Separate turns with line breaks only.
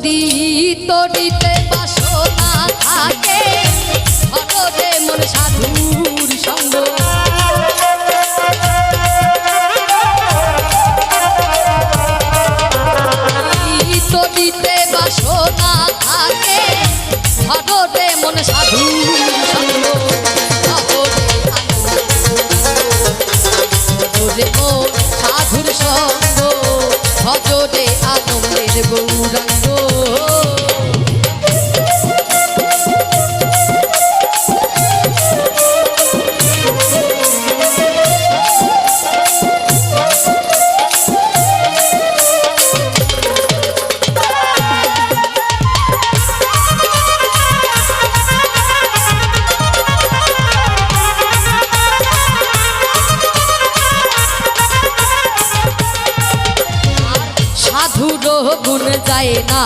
যদি তরিতে বাসনা থাকে অনরে মন সাধুর সঙ্গ তরিতে বাসনা থাকে অনরে মন সাধুর সঙ্গ সাধুর সঙ্গ ভজরে আনন্দের গৌরাঙ্গ সাধুর গুণ যায় না।